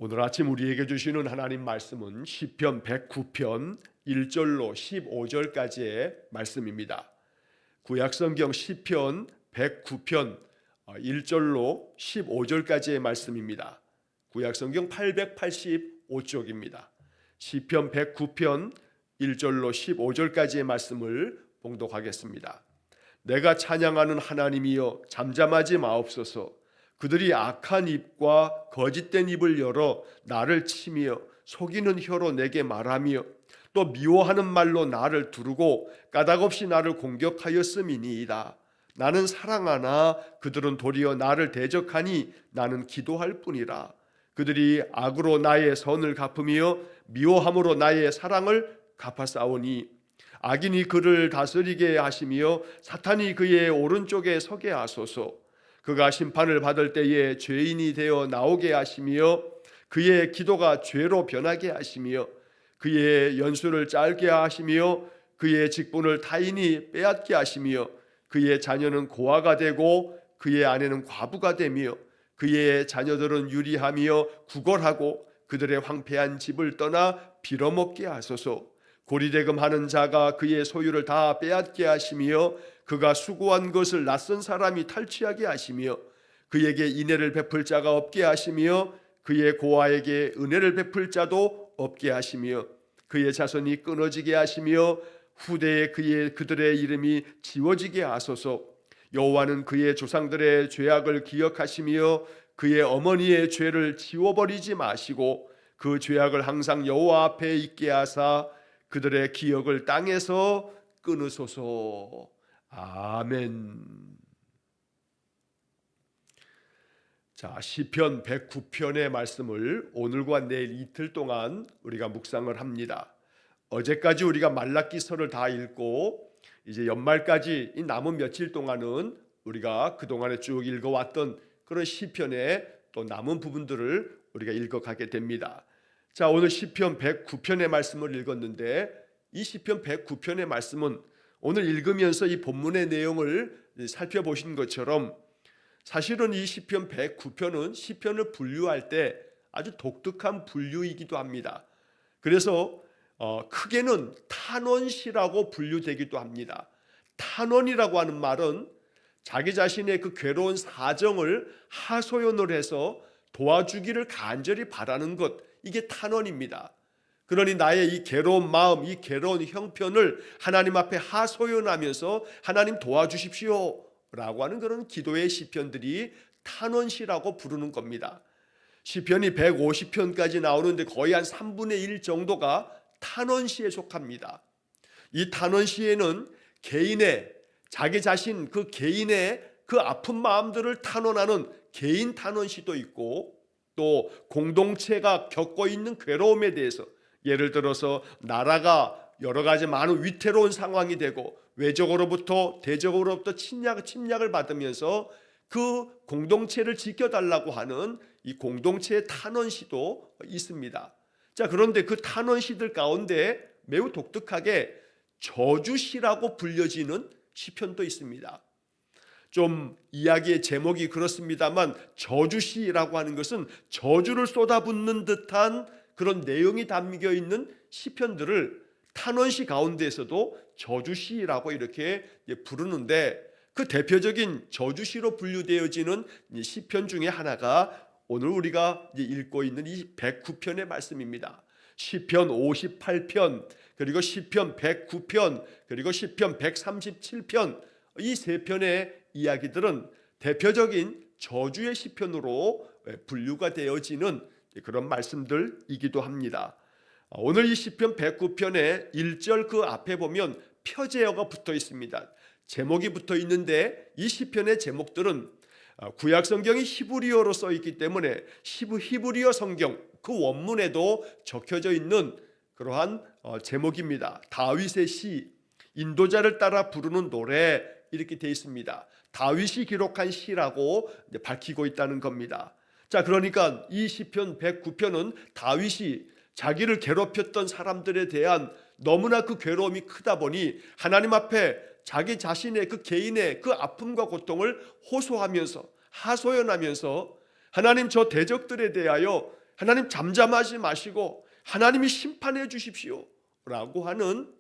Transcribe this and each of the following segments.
오늘 아침 우리에게 주시는 하나님 말씀은 시편 109편 1절로 15절까지의 말씀입니다. 구약성경 시편 109편 1절로 15절까지의 말씀입니다. 구약성경 885쪽입니다. 시편 109편 1절로 15절까지의 말씀을 봉독하겠습니다. 내가 찬양하는 하나님이여 잠잠하지 마옵소서. 그들이 악한 입과 거짓된 입을 열어 나를 치며 속이는 혀로 내게 말하며 또 미워하는 말로 나를 두르고 까닭없이 나를 공격하였음이니이다. 나는 사랑하나 그들은 도리어 나를 대적하니 나는 기도할 뿐이라. 그들이 악으로 나의 선을 갚으며 미워함으로 나의 사랑을 갚아싸우니 악인이 그를 다스리게 하시며 사탄이 그의 오른쪽에 서게 하소서. 그가 심판을 받을 때에 죄인이 되어 나오게 하시며 그의 기도가 죄로 변하게 하시며 그의 연수를 짧게 하시며 그의 직분을 타인이 빼앗게 하시며 그의 자녀는 고아가 되고 그의 아내는 과부가 되며 그의 자녀들은 유리하며 구걸하고 그들의 황폐한 집을 떠나 빌어먹게 하소서. 고리대금하는 자가 그의 소유를 다 빼앗게 하시며 그가 수고한 것을 낯선 사람이 탈취하게 하시며 그에게 인애를 베풀 자가 없게 하시며 그의 고아에게 은혜를 베풀 자도 없게 하시며 그의 자손이 끊어지게 하시며 후대에 그들의 이름이 지워지게 하소서. 여호와는 그의 조상들의 죄악을 기억하시며 그의 어머니의 죄를 지워버리지 마시고 그 죄악을 항상 여호와 앞에 있게 하사 그들의 기억을 땅에서 끊으소서. 아멘. 자, 시편 109편의 말씀을 오늘과 내일 이틀 동안 우리가 묵상을 합니다. 어제까지 우리가 말라기서를 다 읽고 이제 연말까지 이 남은 며칠 동안은 우리가 그동안에 쭉 읽어왔던 그런 시편의 또 남은 부분들을 우리가 읽어가게 됩니다. 자, 오늘 시편 109편의 말씀을 읽었는데 이 시편 109편의 말씀은 오늘 읽으면서 이 본문의 내용을 살펴보신 것처럼 사실은 이 시편 109편은 시편을 분류할 때 아주 독특한 분류이기도 합니다. 그래서 크게는 탄원시라고 분류되기도 합니다. 탄원이라고 하는 말은 자기 자신의 그 괴로운 사정을 하소연을 해서 도와주기를 간절히 바라는 것, 이게 탄원입니다. 그러니 나의 이 괴로운 마음, 이 괴로운 형편을 하나님 앞에 하소연하면서 하나님 도와주십시오 라고 하는 그런 기도의 시편들이 탄원시라고 부르는 겁니다. 시편이 150편까지 나오는데 거의 한 3분의 1 정도가 탄원시에 속합니다. 이 탄원시에는 개인의 자기 자신 그 개인의 그 아픈 마음들을 탄원하는 개인 탄원시도 있고 또 공동체가 겪고 있는 괴로움에 대해서 예를 들어서 나라가 여러 가지 많은 위태로운 상황이 되고 외적으로부터 대적으로부터 침략을 받으면서 그 공동체를 지켜달라고 하는 이 공동체의 탄원시도 있습니다. 자, 그런데 그 탄원시들 가운데 매우 독특하게 저주시라고 불려지는 시편도 있습니다. 좀 이야기의 제목이 그렇습니다만 저주시라고 하는 것은 저주를 쏟아붓는 듯한 그런 내용이 담겨 있는 시편들을 탄원시 가운데에서도 저주시라고 이렇게 부르는데 그 대표적인 저주시로 분류되어지는 시편 중에 하나가 오늘 우리가 읽고 있는 이 109편의 말씀입니다. 시편 58편, 그리고 시편 109편, 그리고 시편 137편, 이 세 편의 이야기들은 대표적인 저주의 시편으로 분류가 되어지는 그런 말씀들이기도 합니다. 오늘 이 시편 109편의 1절 그 앞에 보면 표제어가 붙어 있습니다. 제목이 붙어 있는데 이 시편의 제목들은 구약 성경이 히브리어로 써 있기 때문에 히브리어 성경 그 원문에도 적혀져 있는 그러한 제목입니다. 다윗의 시, 인도자를 따라 부르는 노래 이렇게 되어 있습니다. 다윗이 기록한 시라고 밝히고 있다는 겁니다. 자, 그러니까 이 시편 109편은 다윗이 자기를 괴롭혔던 사람들에 대한 너무나 그 괴로움이 크다 보니 하나님 앞에 자기 자신의 그 개인의 그 아픔과 고통을 호소하면서 하소연하면서 하나님 저 대적들에 대하여 하나님 잠잠하지 마시고 하나님이 심판해 주십시오 라고 하는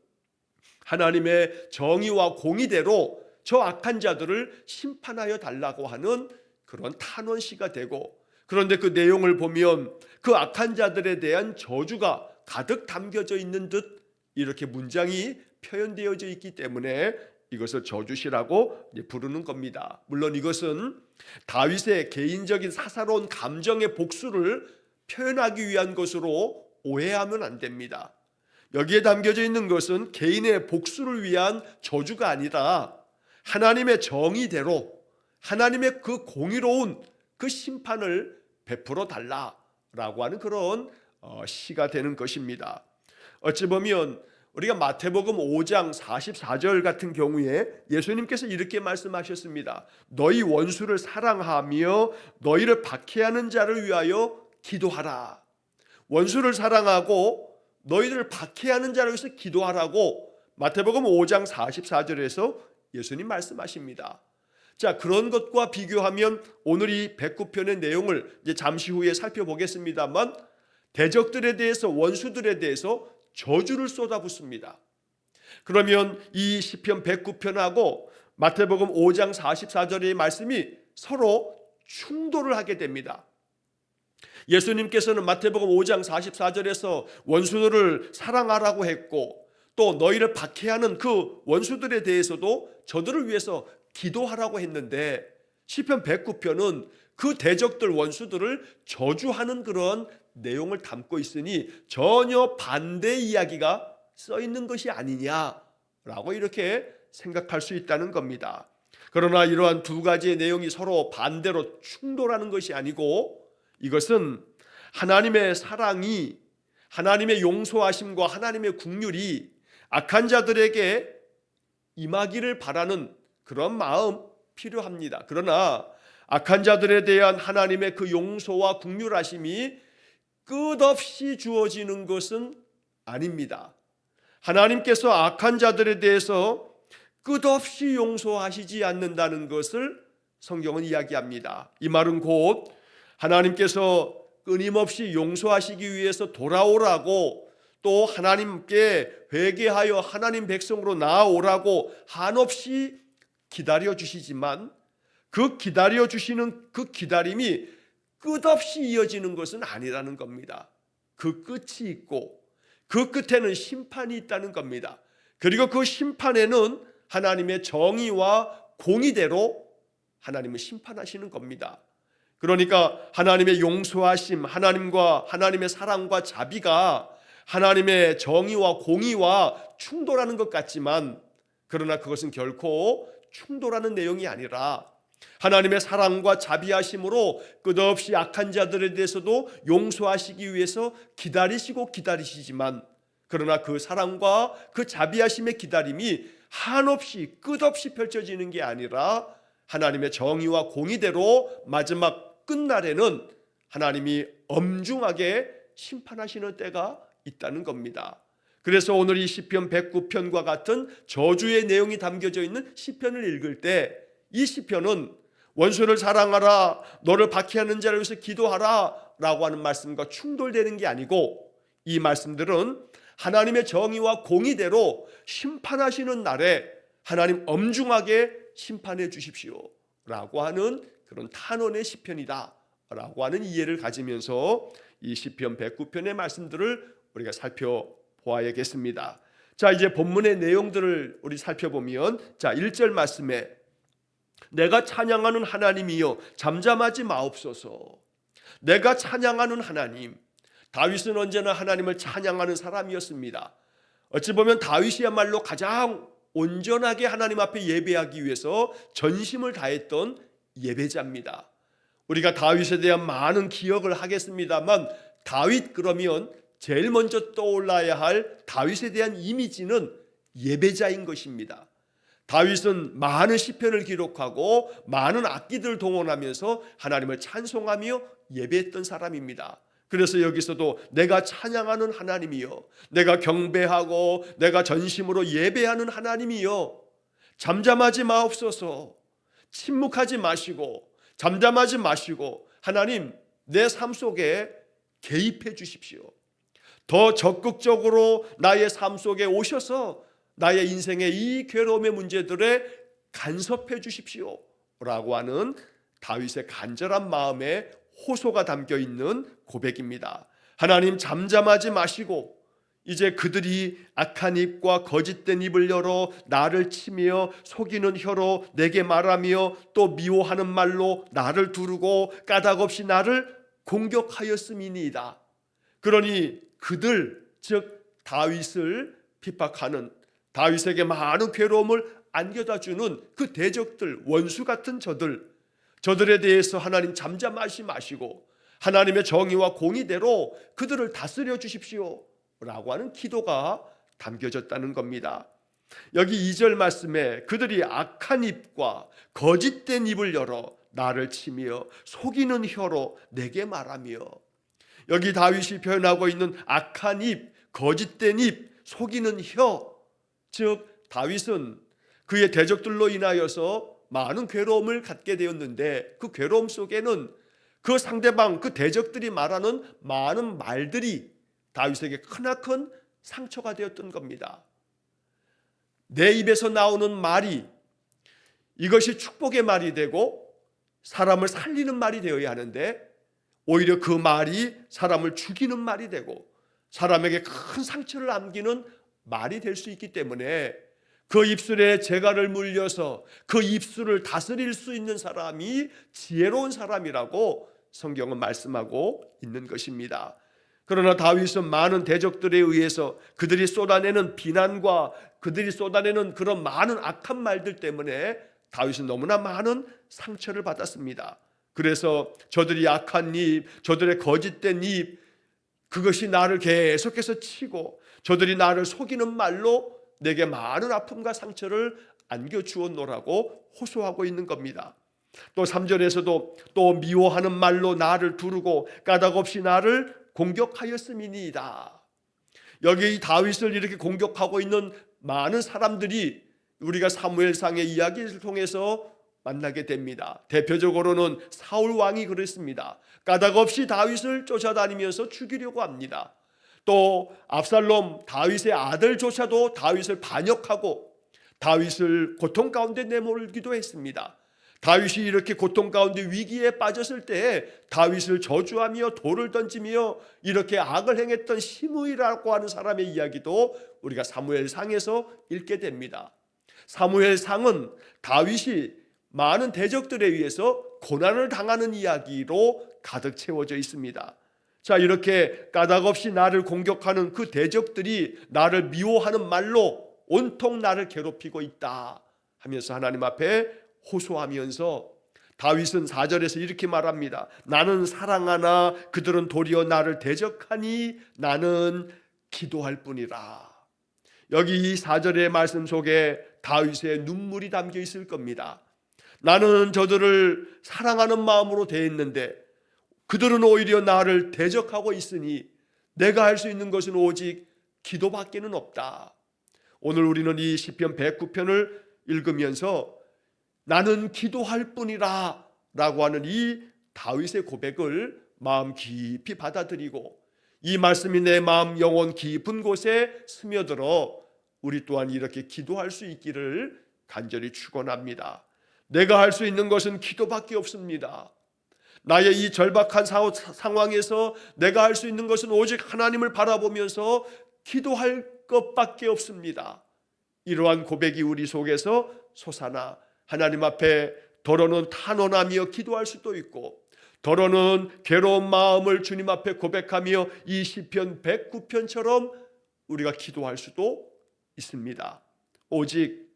하나님의 정의와 공의대로 저 악한 자들을 심판하여 달라고 하는 그런 탄원시가 되고, 그런데 그 내용을 보면 그 악한 자들에 대한 저주가 가득 담겨져 있는 듯 이렇게 문장이 표현되어져 있기 때문에 이것을 저주시라고 부르는 겁니다. 물론 이것은 다윗의 개인적인 사사로운 감정의 복수를 표현하기 위한 것으로 오해하면 안 됩니다. 여기에 담겨져 있는 것은 개인의 복수를 위한 저주가 아니라 하나님의 정의대로 하나님의 그 공의로운 그 심판을 베풀어 달라라고 하는 그런 시가 되는 것입니다. 어찌 보면 우리가 마태복음 5장 44절 같은 경우에 예수님께서 이렇게 말씀하셨습니다. 너희 원수를 사랑하며 너희를 박해하는 자를 위하여 기도하라. 원수를 사랑하고 너희들을 박해하는 자를 위해서 기도하라고 마태복음 5장 44절에서 예수님 말씀하십니다. 자, 그런 것과 비교하면 오늘 이 109편의 내용을 이제 잠시 후에 살펴보겠습니다만 대적들에 대해서, 원수들에 대해서 저주를 쏟아붓습니다. 그러면 이 시편 109편하고 마태복음 5장 44절의 말씀이 서로 충돌을 하게 됩니다. 예수님께서는 마태복음 5장 44절에서 원수들을 사랑하라고 했고, 또 너희를 박해하는 그 원수들에 대해서도 저들을 위해서 기도하라고 했는데, 시편 109편은 그 대적들, 원수들을 저주하는 그런 내용을 담고 있으니 전혀 반대 이야기가 써 있는 것이 아니냐라고 이렇게 생각할 수 있다는 겁니다. 그러나 이러한 두 가지의 내용이 서로 반대로 충돌하는 것이 아니고, 이것은 하나님의 사랑이, 하나님의 용서하심과 하나님의 긍휼이 악한 자들에게 임하기를 바라는 그런 마음 필요합니다. 그러나 악한 자들에 대한 하나님의 그 용서와 긍휼하심이 끝없이 주어지는 것은 아닙니다. 하나님께서 악한 자들에 대해서 끝없이 용서하시지 않는다는 것을 성경은 이야기합니다. 이 말은 곧 하나님께서 끊임없이 용서하시기 위해서 돌아오라고, 또 하나님께 회개하여 하나님 백성으로 나아오라고 한없이 기다려 주시지만, 그 기다려 주시는 그 기다림이 끝없이 이어지는 것은 아니라는 겁니다. 그 끝이 있고 그 끝에는 심판이 있다는 겁니다. 그리고 그 심판에는 하나님의 정의와 공의대로 하나님은 심판하시는 겁니다. 그러니까 하나님의 용서하심, 하나님과 하나님의 사랑과 자비가 하나님의 정의와 공의와 충돌하는 것 같지만, 그러나 그것은 결코 충돌하는 내용이 아니라 하나님의 사랑과 자비하심으로 끝없이 악한 자들에 대해서도 용서하시기 위해서 기다리시지만, 그러나 그 사랑과 그 자비하심의 기다림이 한없이 끝없이 펼쳐지는 게 아니라 하나님의 정의와 공의대로 마지막 끝날에는 하나님이 엄중하게 심판하시는 때가 있다는 겁니다. 그래서 오늘 이 시편 109편과 같은 저주의 내용이 담겨져 있는 시편을 읽을 때 이 시편은 원수를 사랑하라, 너를 박해하는 자를 위해서 기도하라 라고 하는 말씀과 충돌되는 게 아니고, 이 말씀들은 하나님의 정의와 공의대로 심판하시는 날에 하나님 엄중하게 심판해 주십시오 라고 하는 그런 탄원의 시편이다 라고 하는 이해를 가지면서 이 시편 109편의 말씀들을 우리가 살펴보아야겠습니다. 자, 이제 본문의 내용들을 우리 살펴보면, 자, 1절 말씀에 내가 찬양하는 하나님이여 잠잠하지 마옵소서. 내가 찬양하는 하나님. 다윗은 언제나 하나님을 찬양하는 사람이었습니다. 어찌 보면 다윗이야말로 가장 온전하게 하나님 앞에 예배하기 위해서 전심을 다했던 예배자입니다. 우리가 다윗에 대한 많은 기억을 하겠습니다만, 다윗 그러면 제일 먼저 떠올라야 할 다윗에 대한 이미지는 예배자인 것입니다. 다윗은 많은 시편을 기록하고 많은 악기들을 동원하면서 하나님을 찬송하며 예배했던 사람입니다. 그래서 여기서도 내가 찬양하는 하나님이여, 내가 경배하고 내가 전심으로 예배하는 하나님이여 잠잠하지 마옵소서. 침묵하지 마시고 잠잠하지 마시고 하나님 내 삶 속에 개입해 주십시오. 더 적극적으로 나의 삶 속에 오셔서 나의 인생의 이 괴로움의 문제들에 간섭해 주십시오 라고 하는 다윗의 간절한 마음에 호소가 담겨 있는 고백입니다. 하나님, 잠잠하지 마시고 이제 그들이 악한 입과 거짓된 입을 열어 나를 치며 속이는 혀로 내게 말하며 또 미워하는 말로 나를 두르고 까닭없이 나를 공격하였음이니이다. 그러니 그들, 즉 다윗을 핍박하는, 다윗에게 많은 괴로움을 안겨다 주는 그 대적들, 원수 같은 저들에 대해서 하나님 잠잠하시 마시고 하나님의 정의와 공의대로 그들을 다스려 주십시오 라고 하는 기도가 담겨졌다는 겁니다. 여기 2절 말씀에 그들이 악한 입과 거짓된 입을 열어 나를 치며 속이는 혀로 내게 말하며, 여기 다윗이 표현하고 있는 악한 입, 거짓된 입, 속이는 혀, 즉 다윗은 그의 대적들로 인하여서 많은 괴로움을 갖게 되었는데 그 괴로움 속에는 그 상대방, 그 대적들이 말하는 많은 말들이 다윗에게 크나큰 상처가 되었던 겁니다. 내 입에서 나오는 말이 이것이 축복의 말이 되고 사람을 살리는 말이 되어야 하는데 오히려 그 말이 사람을 죽이는 말이 되고 사람에게 큰 상처를 남기는 말이 될 수 있기 때문에 그 입술에 재갈을 물려서 그 입술을 다스릴 수 있는 사람이 지혜로운 사람이라고 성경은 말씀하고 있는 것입니다. 그러나 다윗은 많은 대적들에 의해서 그들이 쏟아내는 비난과 그들이 쏟아내는 그런 많은 악한 말들 때문에 다윗은 너무나 많은 상처를 받았습니다. 그래서 저들이 악한 입, 저들의 거짓된 입, 그것이 나를 계속해서 치고 저들이 나를 속이는 말로 내게 많은 아픔과 상처를 안겨주었노라고 호소하고 있는 겁니다. 또 3절에서도 또 미워하는 말로 나를 두르고 까닭없이 나를 공격하였음이니이다. 여기 이 다윗을 이렇게 공격하고 있는 많은 사람들이 우리가 사무엘상의 이야기를 통해서 만나게 됩니다. 대표적으로는 사울 왕이 그랬습니다. 까닭없이 다윗을 쫓아다니면서 죽이려고 합니다. 또 압살롬, 다윗의 아들조차도 다윗을 반역하고 다윗을 고통 가운데 내몰기도 했습니다. 다윗이 이렇게 고통 가운데 위기에 빠졌을 때 다윗을 저주하며 돌을 던지며 이렇게 악을 행했던 시므이라고 하는 사람의 이야기도 우리가 사무엘상에서 읽게 됩니다. 사무엘상은 다윗이 많은 대적들에 의해서 고난을 당하는 이야기로 가득 채워져 있습니다. 자, 이렇게 까닭없이 나를 공격하는 그 대적들이 나를 미워하는 말로 온통 나를 괴롭히고 있다 하면서 하나님 앞에 호소하면서 다윗은 4절에서 이렇게 말합니다. 나는 사랑하나 그들은 도리어 나를 대적하니 나는 기도할 뿐이라. 여기 이 4절의 말씀 속에 다윗의 눈물이 담겨 있을 겁니다. 나는 저들을 사랑하는 마음으로 대했는데 그들은 오히려 나를 대적하고 있으니 내가 할 수 있는 것은 오직 기도밖에는 없다. 오늘 우리는 이 시편 109편을 읽으면서 나는 기도할 뿐이라 라고 하는 이 다윗의 고백을 마음 깊이 받아들이고 이 말씀이 내 마음 영혼 깊은 곳에 스며들어 우리 또한 이렇게 기도할 수 있기를 간절히 축원합니다. 내가 할 수 있는 것은 기도밖에 없습니다. 나의 이 절박한 상황에서 내가 할 수 있는 것은 오직 하나님을 바라보면서 기도할 것밖에 없습니다. 이러한 고백이 우리 속에서 솟아나 하나님 앞에 더러는 탄원하며 기도할 수도 있고 더러는 괴로운 마음을 주님 앞에 고백하며 이 시편 109편처럼 우리가 기도할 수도 있습니다. 오직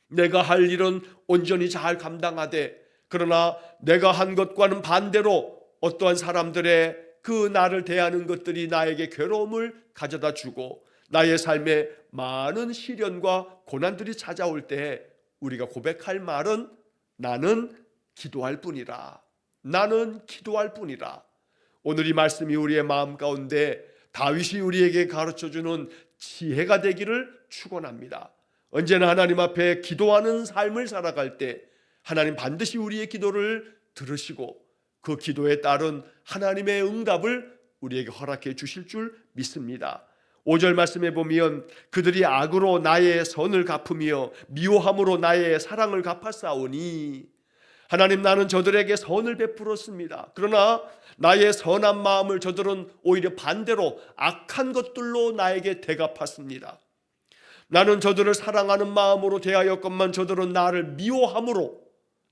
내가 할 일은 온전히 잘 감당하되 그러나 내가 한 것과는 반대로 어떠한 사람들의 그 나를 대하는 것들이 나에게 괴로움을 가져다 주고 나의 삶에 많은 시련과 고난들이 찾아올 때 우리가 고백할 말은 나는 기도할 뿐이라. 나는 기도할 뿐이라. 오늘 이 말씀이 우리의 마음 가운데 다윗이 우리에게 가르쳐주는 지혜가 되기를 축원합니다. 언제나 하나님 앞에 기도하는 삶을 살아갈 때 하나님 반드시 우리의 기도를 들으시고 그 기도에 따른 하나님의 응답을 우리에게 허락해 주실 줄 믿습니다. 5절 말씀에 보면 그들이 악으로 나의 선을 갚으며 미워함으로 나의 사랑을 갚았사오니, 하나님, 나는 저들에게 선을 베풀었습니다. 그러나 나의 선한 마음을 저들은 오히려 반대로 악한 것들로 나에게 대갚았습니다. 나는 저들을 사랑하는 마음으로 대하였건만 저들은 나를 미워함으로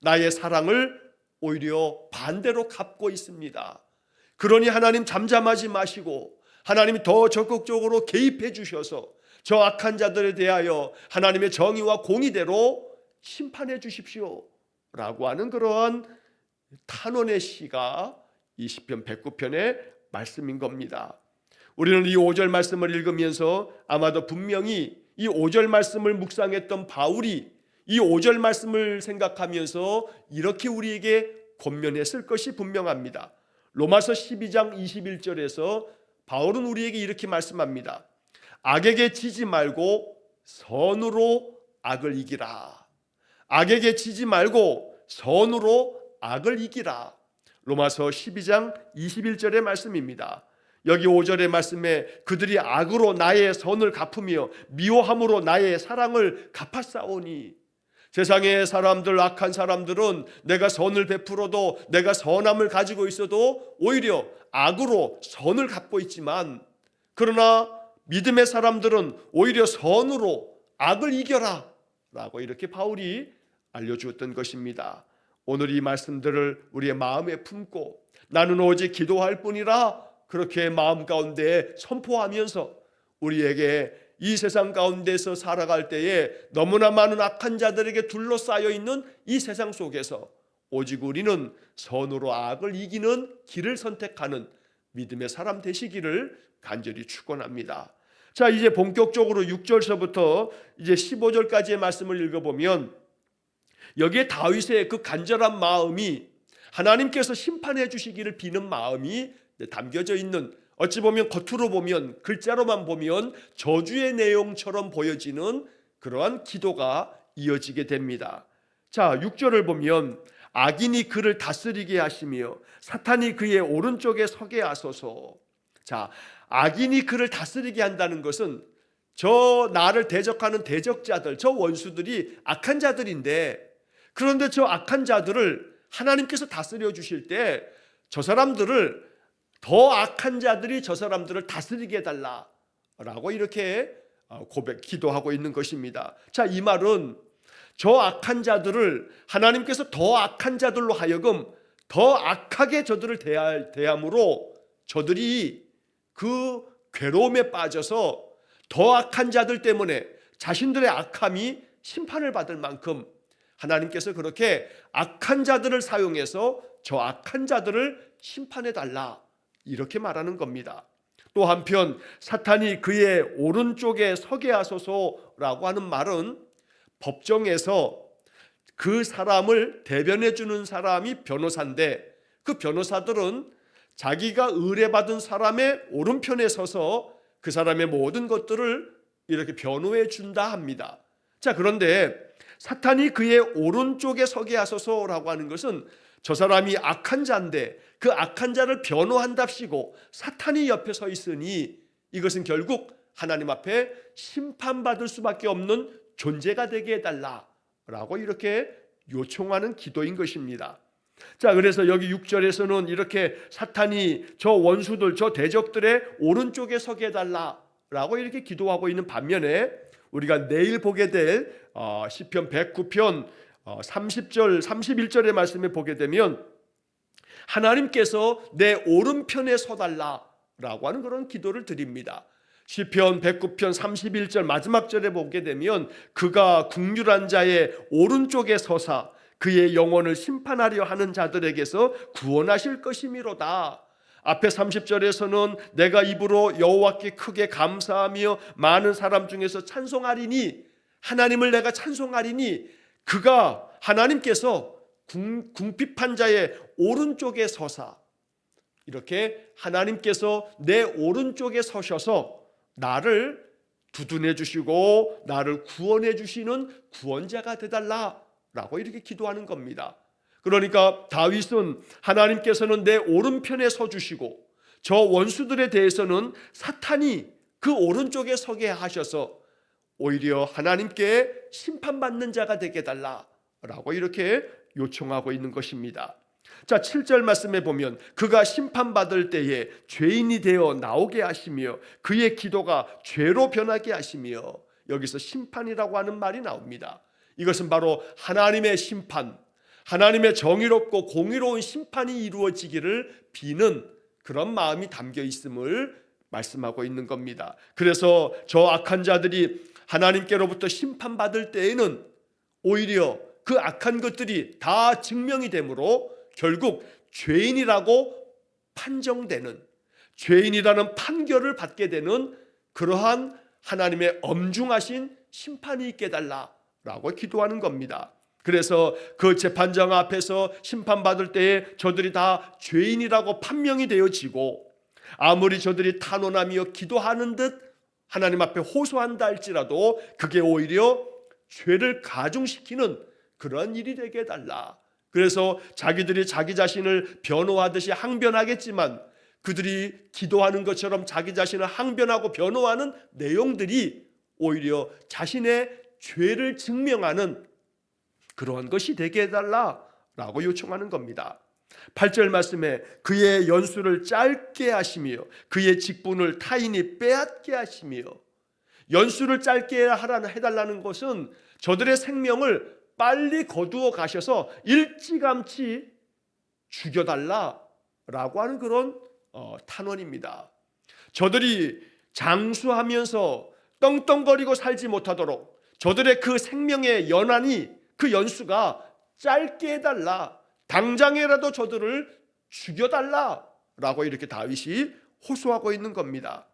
나의 사랑을 오히려 반대로 갚고 있습니다. 그러니 하나님, 잠잠하지 마시고 하나님이 더 적극적으로 개입해 주셔서 저 악한 자들에 대하여 하나님의 정의와 공의대로 심판해 주십시오 라고 하는 그러한 탄원의 시가 이 시편 109편의 말씀인 겁니다. 우리는 이 5절 말씀을 읽으면서 아마도 분명히 이 5절 말씀을 묵상했던 바울이 이 5절 말씀을 생각하면서 이렇게 우리에게 권면했을 것이 분명합니다. 로마서 12장 21절에서 바울은 우리에게 이렇게 말씀합니다. 악에게 지지 말고 선으로 악을 이기라. 악에게 지지 말고 선으로 악을 이기라. 로마서 12장 21절의 말씀입니다. 여기 5절의 말씀에 그들이 악으로 나의 선을 갚으며 미워함으로 나의 사랑을 갚았사오니, 세상의 사람들, 악한 사람들은 내가 선을 베풀어도, 내가 선함을 가지고 있어도 오히려 악으로 선을 갚고 있지만, 그러나 믿음의 사람들은 오히려 선으로 악을 이겨라 라고 이렇게 바울이 알려주었던 것입니다. 오늘 이 말씀들을 우리의 마음에 품고 나는 오직 기도할 뿐이라 그렇게 마음 가운데 선포하면서 우리에게 이 세상 가운데서 살아갈 때에 너무나 많은 악한 자들에게 둘러싸여 있는 이 세상 속에서 오직 우리는 선으로 악을 이기는 길을 선택하는 믿음의 사람 되시기를 간절히 축원합니다. 자, 이제 본격적으로 6절서부터 이제 15절까지의 말씀을 읽어보면 여기에 다윗의 그 간절한 마음이 하나님께서 심판해 주시기를 비는 마음이 담겨져 있는, 어찌 보면 겉으로 보면 글자로만 보면 저주의 내용처럼 보여지는 그러한 기도가 이어지게 됩니다. 자, 6절을 보면 악인이 그를 다스리게 하시며 사탄이 그의 오른쪽에 서게 하소서. 자, 악인이 그를 다스리게 한다는 것은 저 나를 대적하는 대적자들, 저 원수들이 악한 자들인데, 그런데 저 악한 자들을 하나님께서 다스려 주실 때 저 사람들을, 더 악한 자들이 저 사람들을 다스리게 해달라라고 이렇게 기도하고 있는 것입니다. 자, 이 말은 저 악한 자들을 하나님께서 더 악한 자들로 하여금 더 악하게 저들을 대함으로 저들이 그 괴로움에 빠져서 더 악한 자들 때문에 자신들의 악함이 심판을 받을 만큼 하나님께서 그렇게 악한 자들을 사용해서 저 악한 자들을 심판해 달라 이렇게 말하는 겁니다. 또 한편 사탄이 그의 오른쪽에 서게 하소서라고 하는 말은 법정에서 그 사람을 대변해 주는 사람이 변호사인데, 그 변호사들은 자기가 의뢰받은 사람의 오른편에 서서 그 사람의 모든 것들을 이렇게 변호해 준다 합니다. 자, 그런데 사탄이 그의 오른쪽에 서게 하소서라고 하는 것은 저 사람이 악한 자인데 그 악한 자를 변호한답시고 사탄이 옆에 서 있으니 이것은 결국 하나님 앞에 심판받을 수밖에 없는 존재가 되게 해달라라고 이렇게 요청하는 기도인 것입니다. 자, 그래서 여기 6절에서는 이렇게 사탄이 저 원수들, 저 대적들의 오른쪽에 서게 해달라라고 이렇게 기도하고 있는 반면에 우리가 내일 보게 될 시편 109편 30절, 31절의 말씀에 보게 되면 하나님께서 내 오른편에 서달라라고 하는 그런 기도를 드립니다. 시편 109편 31절 마지막 절에 보게 되면 그가 긍휼한 자의 오른쪽에 서사 그의 영혼을 심판하려 하는 자들에게서 구원하실 것이미로다. 앞에 30절에서는 내가 입으로 여호와께 크게 감사하며 많은 사람 중에서 찬송하리니, 하나님을 내가 찬송하리니 그가 하나님께서 궁핍한 자의 오른쪽에 서사, 이렇게 하나님께서 내 오른쪽에 서셔서 나를 두둔해 주시고 나를 구원해 주시는 구원자가 되달라라고 이렇게 기도하는 겁니다. 그러니까 다윗은 하나님께서는 내 오른편에 서 주시고 저 원수들에 대해서는 사탄이 그 오른쪽에 서게 하셔서 오히려 하나님께 심판받는 자가 되게 해달라라고 이렇게 요청하고 있는 것입니다. 자, 7절 말씀에 보면 그가 심판받을 때에 죄인이 되어 나오게 하시며 그의 기도가 죄로 변하게 하시며, 여기서 심판이라고 하는 말이 나옵니다. 이것은 바로 하나님의 심판, 하나님의 정의롭고 공의로운 심판이 이루어지기를 비는 그런 마음이 담겨 있음을 말씀하고 있는 겁니다. 그래서 저 악한 자들이 하나님께로부터 심판받을 때에는 오히려 그 악한 것들이 다 증명이 되므로 결국 죄인이라고 판정되는, 죄인이라는 판결을 받게 되는 그러한 하나님의 엄중하신 심판이 있게 해달라라고 기도하는 겁니다. 그래서 그 재판장 앞에서 심판받을 때에 저들이 다 죄인이라고 판명이 되어지고, 아무리 저들이 탄원하며 기도하는 듯 하나님 앞에 호소한다 할지라도 그게 오히려 죄를 가중시키는 그런 일이 되게 해달라. 그래서 자기들이 자기 자신을 변호하듯이 항변하겠지만 그들이 기도하는 것처럼 자기 자신을 항변하고 변호하는 내용들이 오히려 자신의 죄를 증명하는 그러한 것이 되게 해달라라고 요청하는 겁니다. 8절 말씀에 그의 연수를 짧게 하시며 그의 직분을 타인이 빼앗게 하시며, 연수를 짧게 해달라는 것은 저들의 생명을 빨리 거두어 가셔서 일찌감치 죽여달라라고 하는 그런 탄원입니다. 저들이 장수하면서 떵떵거리고 살지 못하도록 저들의 그 생명의 연한이, 그 연수가 짧게 해달라, 당장이라도 저들을 죽여달라라고 이렇게 다윗이 호소하고 있는 겁니다.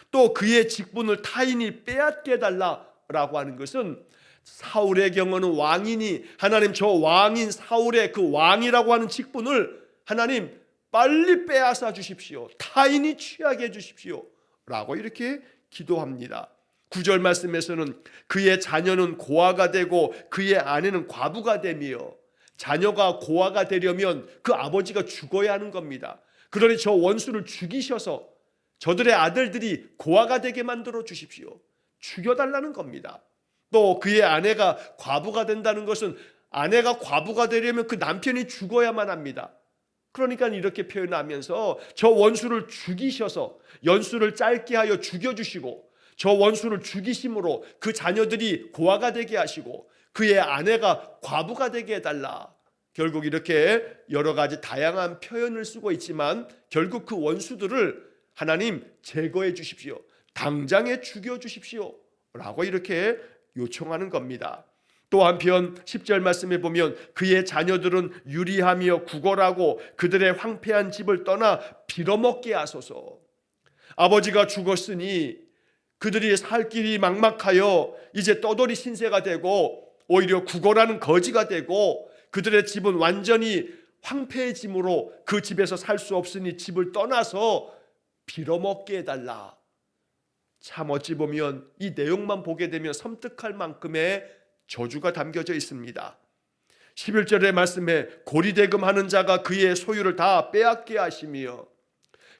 또 그의 직분을 타인이 빼앗게 해달라라고 하는 것은 사울의 경우는 왕이니 하나님 저 왕인 사울의 그 왕이라고 하는 직분을 하나님 빨리 빼앗아 주십시오, 타인이 취하게 해 주십시오 라고 이렇게 기도합니다. 9절 말씀에서는 그의 자녀는 고아가 되고 그의 아내는 과부가 되며, 자녀가 고아가 되려면 그 아버지가 죽어야 하는 겁니다. 그러니 저 원수를 죽이셔서 저들의 아들들이 고아가 되게 만들어 주십시오, 죽여달라는 겁니다. 또 그의 아내가 과부가 된다는 것은 아내가 과부가 되려면 그 남편이 죽어야만 합니다. 그러니까 이렇게 표현하면서 저 원수를 죽이셔서 연수를 짧게 하여 죽여주시고, 저 원수를 죽이심으로 그 자녀들이 고아가 되게 하시고 그의 아내가 과부가 되게 해달라. 결국 이렇게 여러 가지 다양한 표현을 쓰고 있지만 결국 그 원수들을 하나님 제거해 주십시오, 당장에 죽여 주십시오 라고 이렇게 요청하는 겁니다. 또 한편 10절 말씀에 보면 그의 자녀들은 유리하며 구걸하고 그들의 황폐한 집을 떠나 빌어먹게 하소서. 아버지가 죽었으니 그들이 살 길이 막막하여 이제 떠돌이 신세가 되고 오히려 구걸하는 거지가 되고 그들의 집은 완전히 황폐해짐으로 그 집에서 살 수 없으니 집을 떠나서 빌어먹게 해달라. 참 어찌 보면 이 내용만 보게 되면 섬뜩할 만큼의 저주가 담겨져 있습니다. 11절의 말씀에 고리대금하는 자가 그의 소유를 다 빼앗게 하시며,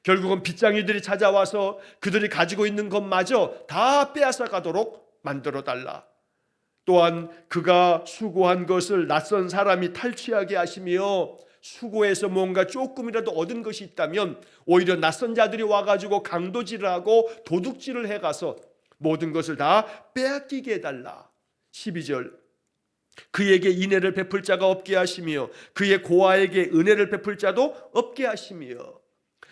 결국은 빚쟁이들이 찾아와서 그들이 가지고 있는 것마저 다 빼앗아 가도록 만들어 달라. 또한 그가 수고한 것을 낯선 사람이 탈취하게 하시며, 수고해서 뭔가 조금이라도 얻은 것이 있다면 오히려 낯선 자들이 와가지고 강도질을 하고 도둑질을 해가서 모든 것을 다 빼앗기게 해달라. 12절 그에게 인애를 베풀 자가 없게 하시며 그의 고아에게 은혜를 베풀 자도 없게 하시며,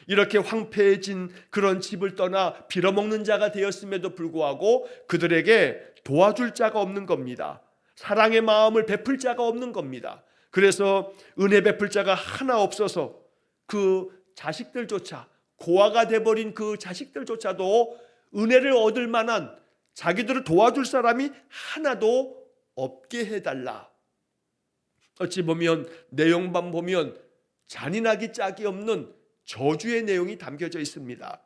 이렇게 황폐해진 그런 집을 떠나 빌어먹는 자가 되었음에도 불구하고 그들에게 도와줄 자가 없는 겁니다. 사랑의 마음을 베풀 자가 없는 겁니다. 그래서 은혜 베풀 자가 하나 없어서 그 자식들조차, 고아가 돼버린 그 자식들조차도 은혜를 얻을 만한, 자기들을 도와줄 사람이 하나도 없게 해달라. 어찌 보면 내용만 보면 잔인하기 짝이 없는 저주의 내용이 담겨져 있습니다.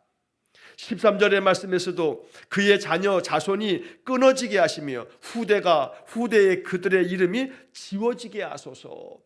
13절의 말씀에서도 그의 자녀 자손이 끊어지게 하시며 후대에 그들의 이름이 지워지게 하소서.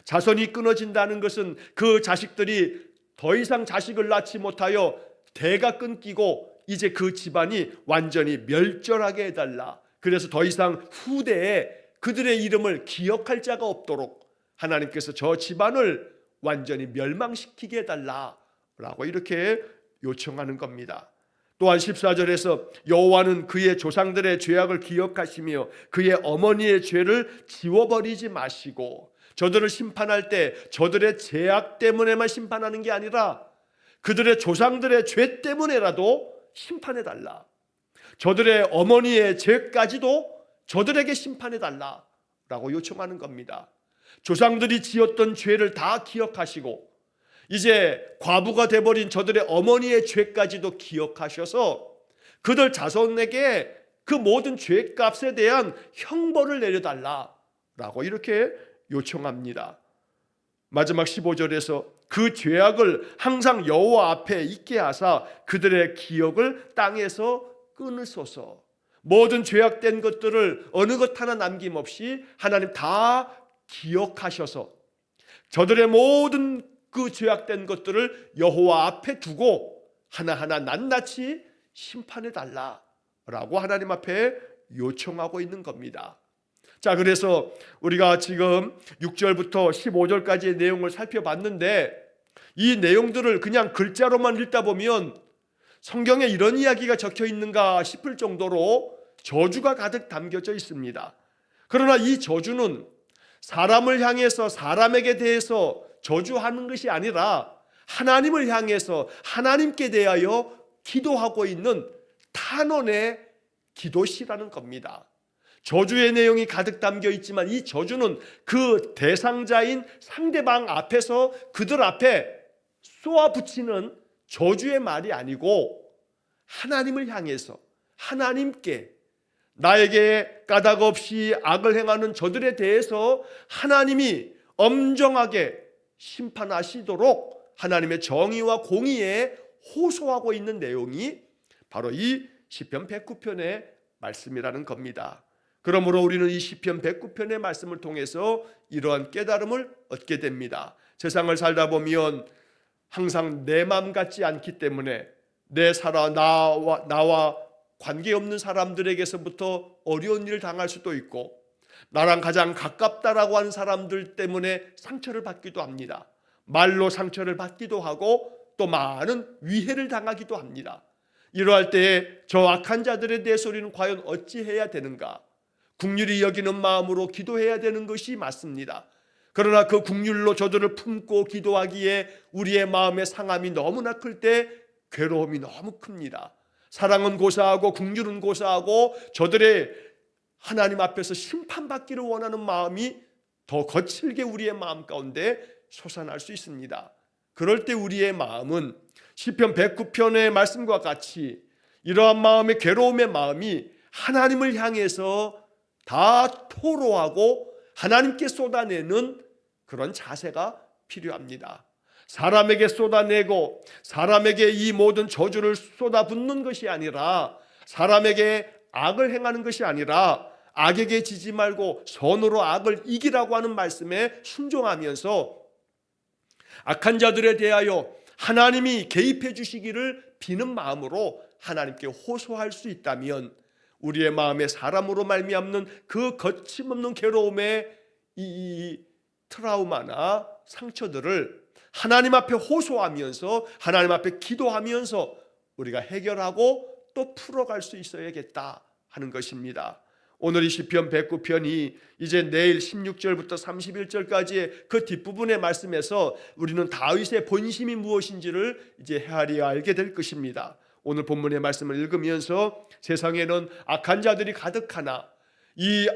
자손이 끊어진다는 것은 그 자식들이 더 이상 자식을 낳지 못하여 대가 끊기고 이제 그 집안이 완전히 멸절하게 해달라. 그래서 더 이상 후대에 그들의 이름을 기억할 자가 없도록 하나님께서 저 집안을 완전히 멸망시키게 해달라라고 이렇게 요청하는 겁니다. 또한 14절에서 여호와는 그의 조상들의 죄악을 기억하시며 그의 어머니의 죄를 지워버리지 마시고, 저들을 심판할 때 저들의 죄악 때문에만 심판하는 게 아니라 그들의 조상들의 죄 때문에라도 심판해달라. 저들의 어머니의 죄까지도 저들에게 심판해달라라고 요청하는 겁니다. 조상들이 지었던 죄를 다 기억하시고 이제 과부가 돼버린 저들의 어머니의 죄까지도 기억하셔서 그들 자손에게 그 모든 죄값에 대한 형벌을 내려달라라고 이렇게 요청합니다. 마지막 15절에서 그 죄악을 항상 여호와 앞에 있게 하사 그들의 기억을 땅에서 끊으소서. 모든 죄악된 것들을 어느 것 하나 남김없이 하나님 다 기억하셔서 저들의 모든 그 죄악된 것들을 여호와 앞에 두고 하나하나 낱낱이 심판해 달라라고 하나님 앞에 요청하고 있는 겁니다. 자, 그래서 우리가 지금 6절부터 15절까지의 내용을 살펴봤는데 이 내용들을 그냥 글자로만 읽다 보면 성경에 이런 이야기가 적혀 있는가 싶을 정도로 저주가 가득 담겨져 있습니다. 그러나 이 저주는 사람을 향해서 사람에게 대해서 저주하는 것이 아니라 하나님을 향해서 하나님께 대하여 기도하고 있는 탄원의 기도시라는 겁니다. 저주의 내용이 가득 담겨 있지만 이 저주는 그 대상자인 상대방 앞에서 그들 앞에 쏘아붙이는 저주의 말이 아니고 하나님을 향해서 하나님께 나에게 까닭 없이 악을 행하는 저들에 대해서 하나님이 엄정하게 심판하시도록 하나님의 정의와 공의에 호소하고 있는 내용이 바로 이 시편 109편의 말씀이라는 겁니다. 그러므로 우리는 이 시편 109편의 말씀을 통해서 이러한 깨달음을 얻게 됩니다. 세상을 살다 보면 항상 내 맘 같지 않기 때문에 나와 관계없는 사람들에게서부터 어려운 일을 당할 수도 있고 나랑 가장 가깝다라고 하는 사람들 때문에 상처를 받기도 합니다. 말로 상처를 받기도 하고 또 많은 위해를 당하기도 합니다. 이러할 때에 저 악한 자들에 대해서 우리는 과연 어찌해야 되는가? 긍휼히 여기는 마음으로 기도해야 되는 것이 맞습니다. 그러나 그 긍휼로 저들을 품고 기도하기에 우리의 마음의 상함이 너무나 클 때 괴로움이 너무 큽니다. 사랑은 고사하고 긍휼은 고사하고 저들의 하나님 앞에서 심판받기를 원하는 마음이 더 거칠게 우리의 마음 가운데 솟아날 수 있습니다. 그럴 때 우리의 마음은 시편 109편의 말씀과 같이 이러한 마음의 괴로움의 마음이 하나님을 향해서 다 토로하고 하나님께 쏟아내는 그런 자세가 필요합니다. 사람에게 쏟아내고 사람에게 이 모든 저주를 쏟아붓는 것이 아니라 사람에게 악을 행하는 것이 아니라 악에게 지지 말고 선으로 악을 이기라고 하는 말씀에 순종하면서 악한 자들에 대하여 하나님이 개입해 주시기를 비는 마음으로 하나님께 호소할 수 있다면 우리의 마음에 사람으로 말미암는 그 거침없는 괴로움의 이 트라우마나 상처들을 하나님 앞에 호소하면서 하나님 앞에 기도하면서 우리가 해결하고 또 풀어갈 수 있어야겠다 하는 것입니다. 오늘 이 시편 109편이 이제 내일 16절부터 31절까지의 그 뒷부분의 말씀에서 우리는 다윗의 본심이 무엇인지를 이제 헤아려 알게 될 것입니다. 오늘 본문의 말씀을 읽으면서 세상에는 악한 자들이 가득하나 이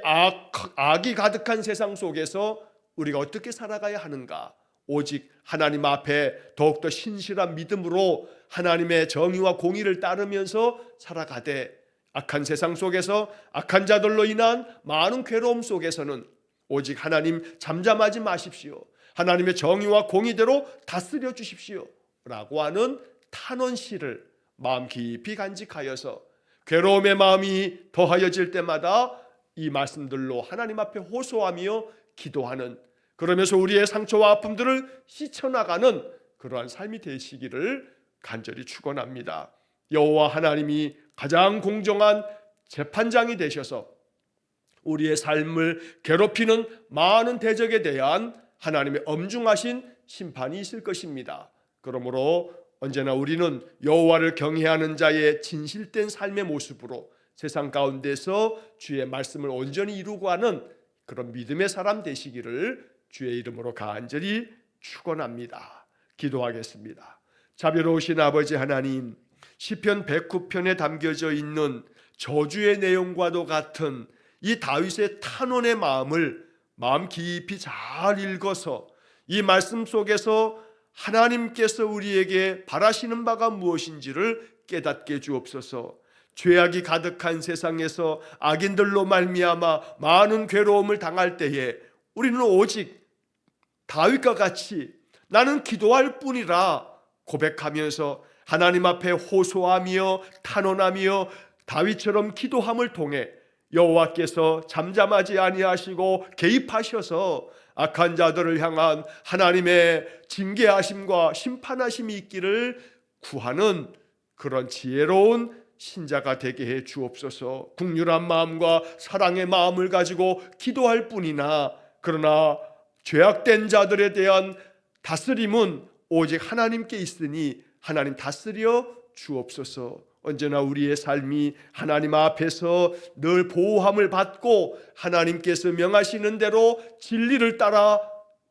악이 가득한 세상 속에서 우리가 어떻게 살아가야 하는가? 오직 하나님 앞에 더욱더 신실한 믿음으로 하나님의 정의와 공의를 따르면서 살아가되 악한 세상 속에서 악한 자들로 인한 많은 괴로움 속에서는 오직 하나님 잠잠하지 마십시오. 하나님의 정의와 공의대로 다스려 주십시오 라고 하는 탄원시를 마음 깊이 간직하여서 괴로움의 마음이 더하여질 때마다 이 말씀들로 하나님 앞에 호소하며 기도하는, 그러면서 우리의 상처와 아픔들을 씻어나가는 그러한 삶이 되시기를 간절히 축원합니다. 여호와 하나님이 가장 공정한 재판장이 되셔서 우리의 삶을 괴롭히는 많은 대적에 대한 하나님의 엄중하신 심판이 있을 것입니다. 그러므로 언제나 우리는 여호와를 경외하는 자의 진실된 삶의 모습으로 세상 가운데서 주의 말씀을 온전히 이루고 하는 그런 믿음의 사람 되시기를 주의 이름으로 간절히 축원합니다. 기도하겠습니다. 자비로우신 아버지 하나님, 시편 109편에 담겨져 있는 저주의 내용과도 같은 이 다윗의 탄원의 마음을 마음 깊이 잘 읽어서 이 말씀 속에서 하나님께서 우리에게 바라시는 바가 무엇인지를 깨닫게 주옵소서. 죄악이 가득한 세상에서 악인들로 말미암아 많은 괴로움을 당할 때에 우리는 오직 다윗과 같이 나는 기도할 뿐이라 고백하면서 하나님 앞에 호소하며 탄원하며 다윗처럼 기도함을 통해 여호와께서 잠잠하지 아니하시고 개입하셔서 악한 자들을 향한 하나님의 징계하심과 심판하심이 있기를 구하는 그런 지혜로운 신자가 되게 해 주옵소서. 긍휼한 마음과 사랑의 마음을 가지고 기도할 뿐이나 그러나 죄악된 자들에 대한 다스림은 오직 하나님께 있으니 하나님 다스려 주옵소서. 언제나 우리의 삶이 하나님 앞에서 늘 보호함을 받고 하나님께서 명하시는 대로 진리를 따라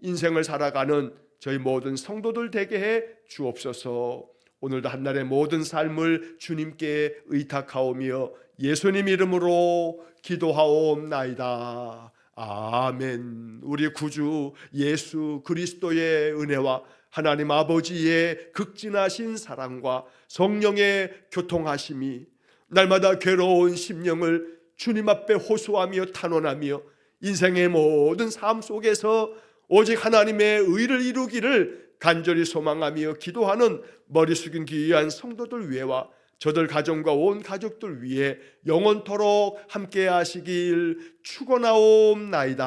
인생을 살아가는 저희 모든 성도들 되게 해 주옵소서. 오늘도 한날의 모든 삶을 주님께 의탁하오며 예수님 이름으로 기도하옵나이다. 아멘. 우리 구주 예수 그리스도의 은혜와 하나님 아버지의 극진하신 사랑과 성령의 교통하심이 날마다 괴로운 심령을 주님 앞에 호소하며 탄원하며 인생의 모든 삶 속에서 오직 하나님의 의를 이루기를 간절히 소망하며 기도하는 머리 숙인 귀한 성도들 위에와 저들 가정과 온 가족들 위해 영원토록 함께 하시길 축원하옵나이다.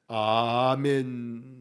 아멘.